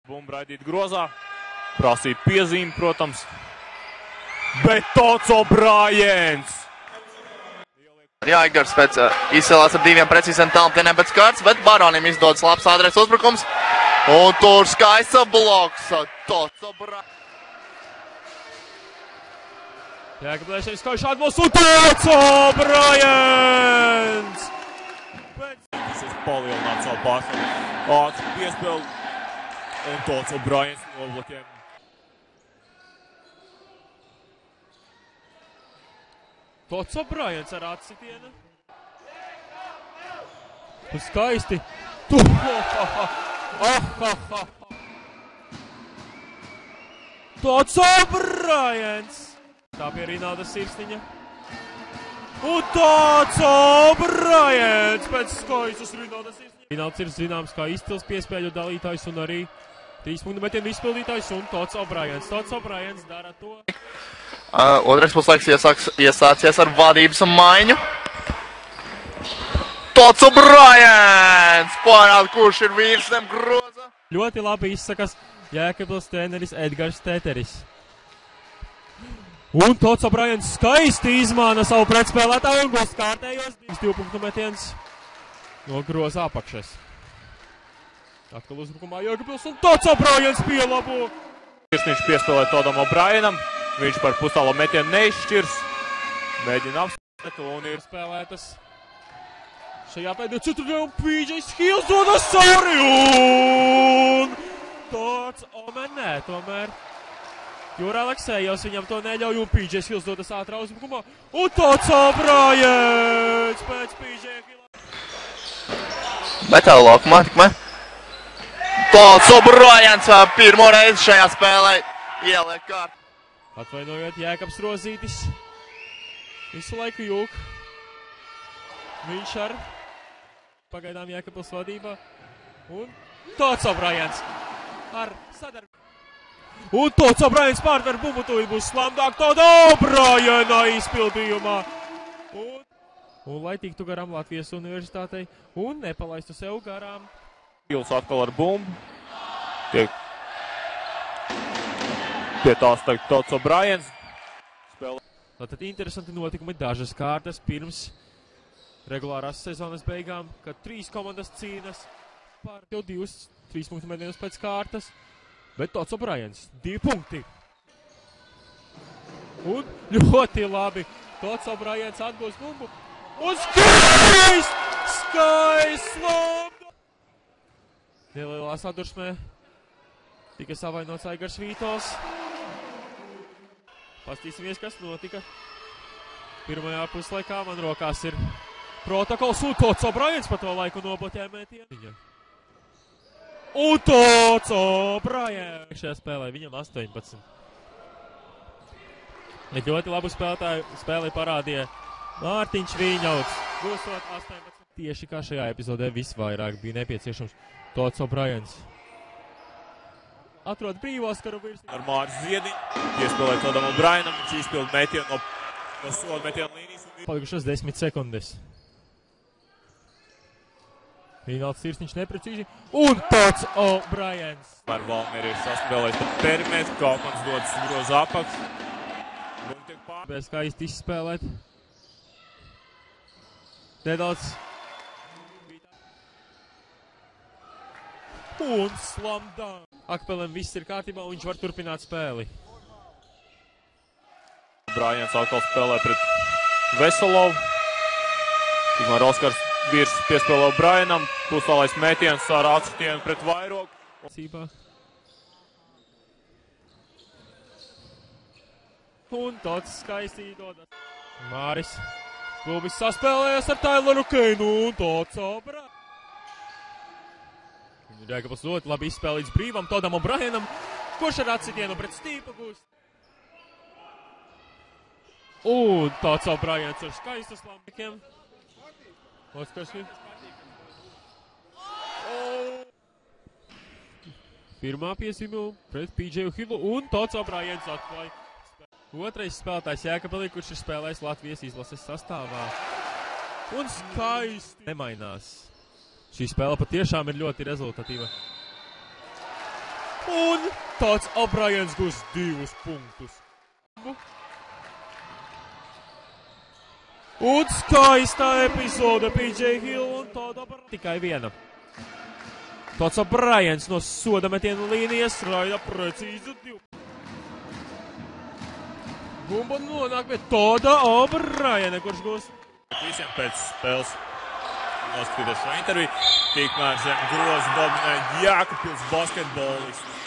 Bumbu raidīt grozā, prasīt piezīmi, protams, bet Toco Brājens! Jā, Igors pēc izcēlās ar diviem precīziem tālmetieniem pēc kārtas, bet Baronim izdodas labs ātrais uzbrukums. Un tur skaists bloks Toco Brājens. Jēkablēšais skaists atbalsts un Toco Brājens! Tas ir palielināt savu pārsvaru. Ātri piespēli. Un Toco Brājens nobloķiem. Toco Brājens ar atsitienu. Skaisti. Toco Brājens. Tā pie Rinalda sirsniņa. Un Toco Brājens pēc skaistas Rinalda sirsniņa. Rinalds ir zināms kā izcils piespēļu dalītājs un arī 3 punktu metienu izpildītājs un Toco Brājens. Toco Brājens dara to. Otrais puslaiks iesācies ar vadības maiņu. Toco Brājens! Pārāda, kurš ir vīrs zem groza. Ļoti labi izsakas Jēkabils treneris Edgars Teteris. Un Toco Brājens skaisti izmāna savu pretspēlētāju un gūst kārtējos 2 punktu metiens no groza apakšas. Atkal uzbrukumā Jēkabils un Toco Brājens pielabo. Viņš piespēlē Todam O'Brienam. Viņš par pustālo metienu neizšķirs. Mēģina apspēt un ir spēlētas. Šajā pēdējā ceturtajā un PJs Hills dodas cauri un tāds nē, tomēr Jūra Aleksējevs viņam to neļauj un PJs Hills dodas ātrā uzbrukumā un Toco Brājens pēc PJ Hilla. Bet tā laukumā tikmē. Toco Brājens pirmo reizi šajā spēlē ieliek kārtu. Atvainojot Jēkabs Rozītis. Visu laiku jūk. Viņš ar pagaidām Jēkabils vadībā. Un Toco Brājens ar sadarbību. Un Toco Brājens pārtver bumbu, tūlīt būs slamdāk Toco Brājena izpildījumā. Un lai tiktu garām Latvijas universitātei un nepalaistu sev garām. Hills atkal ar bumbu. Tiek pie tās tagad Toco Brājens. Tātad interesanti notikumi dažas kārtas pirms regulārās sezonas beigām, kad 3 komandas cīnas par jau 3 punktu metienus pēc kārtas. Bet Toco Brājens 2 punkti. Un ļoti labi. Toco Brājens atgūst bumbu. Un skaists lomba. Nelielā sadursmē tika savainots Aigars Vītols. Pastīsimies, kas notika. Pirmajā puslaikā man rokās ir protokols un Toco Brājens pa to laiku nobloķē mētienu. Un Toco Brājens šajā spēlē, viņam 18. Bet ļoti labu spēlē parādīja Mārtiņš Vīņauts, gūstot 18. Tieši kā šajā epizodē visvairāk bija nepieciešams Toco Brājens. Atrod brīvos karu virsmu. Ar Māris Ziediņu. Iespēlē Todam O'Brienam. Viņš izpild metienu no soda metienu līnijas. Palikušas 10 sekundes. Rinalds Sirsniņš neprecīzi. Un Toco Brājens. Ar Valmieri ir saspēlējis par perimetru. Kaupmans dodas groza apaks. Bez skaisti izspēlēt. Nedaudz. Un slamdā. Akpelim viss ir kārtībā un viņš var turpināt spēli. Brājens atkal spēlē pret Veselovu. Tikmēr Oskars Vīrs piespēlē O'Brienam. Pustālais mētiens ar atsitienu pret Vairogu. Un tāds skaisti dodas. Māris Klubis saspēlējas ar Taileru Keinu un Toco Brājens. Jēkabils ļoti labi izspēlīts brīvam Todam O'Brienam, kurš ar atsitienu pret Stīpu gūst. Un Toco Brājens ar skaistas lambikiem. Pirmā piezīme pret PJ Hillu un Toco Brājens atklāja. Otrais spēlētājs Jēkabilī, kurš ir spēlējis Latvijas izlases sastāvā. Un skaisti nemainās. Šī spēle patiešām ir ļoti rezultatīva. Un tāds O'Briens gūs 2 punktus. Un skaistā epizode PJ Hill un tāda tikai viena. Tāds O'Briens no soda metienu līnijas raida precīzi 2. Bumba nonāk pie tāda O'Briena, kurš gūs. Visiem pēc spēles noskatīties šo interviju. Tikmēr zem groza dominē Jēkabpils basketbolists.